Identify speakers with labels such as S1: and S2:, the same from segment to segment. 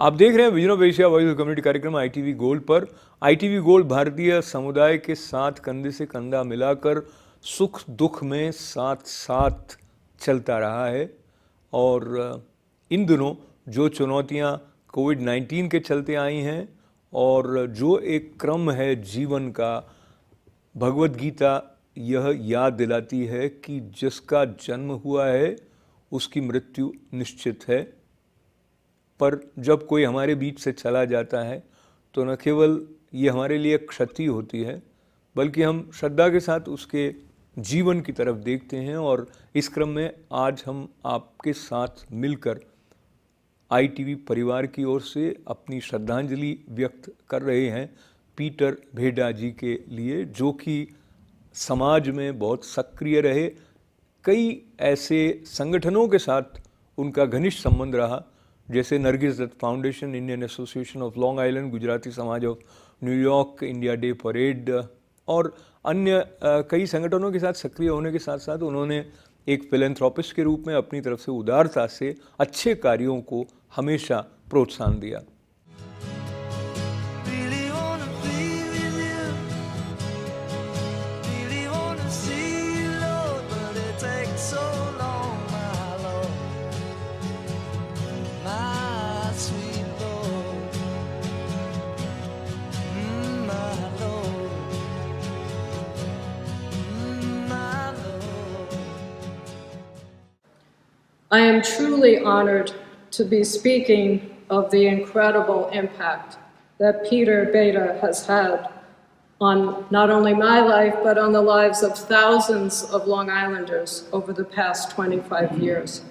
S1: आप देख रहे हैं vision of Asia voice community कार्यक्रम ITV गोल्ड पर। ITV गोल्ड भारतीय समुदाय के साथ कंधे से कंधा मिलाकर सुख दुख में साथ साथ चलता रहा है। और इन दिनों जो चुनौतियां कोविड-19 के चलते आई हैं और जो एक क्रम है जीवन का, भगवत गीता यह याद दिलाती है कि जिसका जन्म हुआ है उसकी मृत्यु निश्चित है। पर जब कोई हमारे बीच से चला जाता है तो न केवल ये हमारे लिए क्षति होती है, बल्कि हम श्रद्धा के साथ उसके जीवन की तरफ देखते हैं। और इस क्रम में आज हम आपके साथ मिलकर ITV परिवार की ओर से अपनी श्रद्धांजलि व्यक्त कर रहे हैं पीटर भेड़ा जी के लिए, जो कि समाज में बहुत सक्रिय रहे। कई ऐसे संगठनों के साथ उनका घनिष्ठ संबंध रहा, जैसे Nargis Dutt Foundation, Indian Association of Long Island, Gujarati Samaj of New York, India Day Parade और अन्य कई संगठनों के साथ सक्रिय होने के साथ साथ उन्होंने एक फिलैंथ्रोपिस्ट के रूप में अपनी तरफ से उदारता से अच्छे कार्यों को हमेशा प्रोत्साहन दिया।
S2: I am truly honored to be speaking of the incredible impact that Peter Beta has had on not only my life, but on the lives of thousands of Long Islanders over the past 25 years.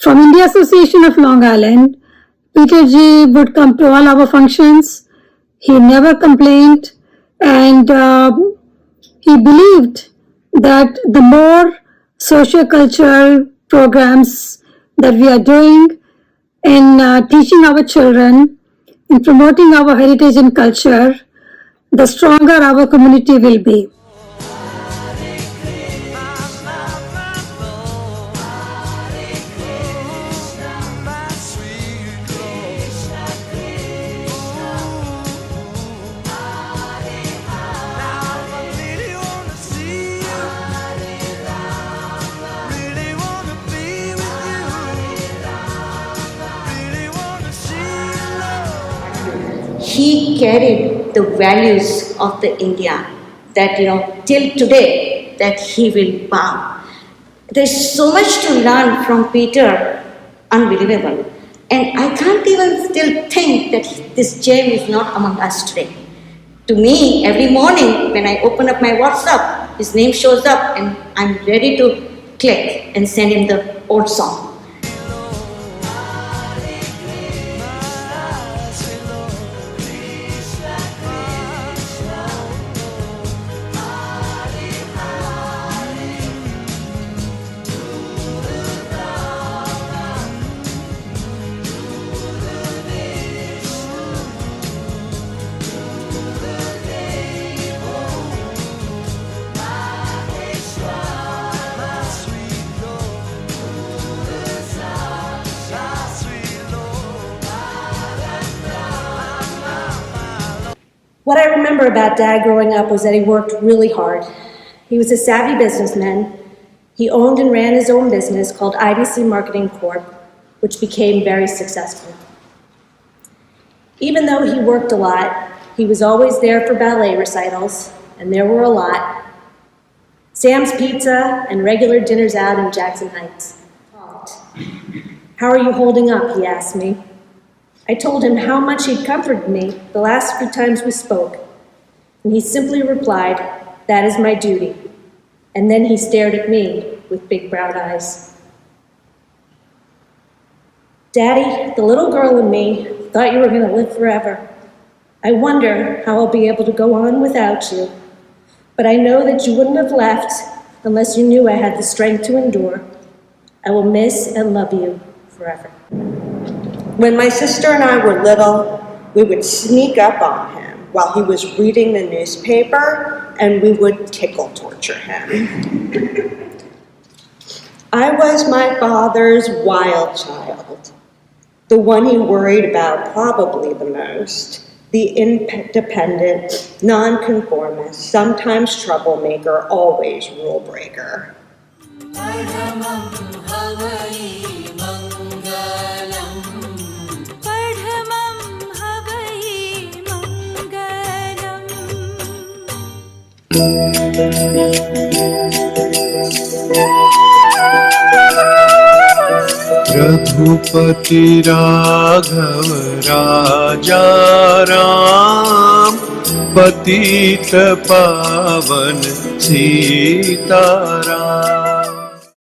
S3: From India Association of Long Island, Peter G would come to all our functions. He never complained, and he believed that the more socio-cultural programs that we are doing in teaching our children, in promoting our heritage and culture, the stronger our community will be.
S4: He carried the values of the India that, till today, that he will bow. There's so much to learn from Peter, unbelievable. And I can't even still think that this gem is not among us today. To me, every morning when I open up my WhatsApp, his name shows up and I'm ready to click and send him the old song.
S5: What I remember about Dad growing up was that he worked really hard. He was a savvy businessman. He owned and ran his own business called IDC Marketing Corp, which became very successful. Even though he worked a lot, he was always there for ballet recitals, and there were a lot. Sam's Pizza and regular dinners out in Jackson Heights. How are you holding up, he asked me. I told him how much he'd comforted me the last few times we spoke, and he simply replied, "That is my duty." And then he stared at me with big brown eyes. Daddy, the little girl in me thought you were going to live forever. I wonder how I'll be able to go on without you. But I know that you wouldn't have left unless you knew I had the strength to endure. I will miss and love you forever.
S6: When my sister and I were little, we would sneak up on him while he was reading the newspaper, and we would tickle torture him. I was my father's wild child, the one he worried about probably the most, the independent, nonconformist, sometimes troublemaker, always rule breaker.
S7: Raghupati Raghav राजा राम, पतित पावन सीताराम।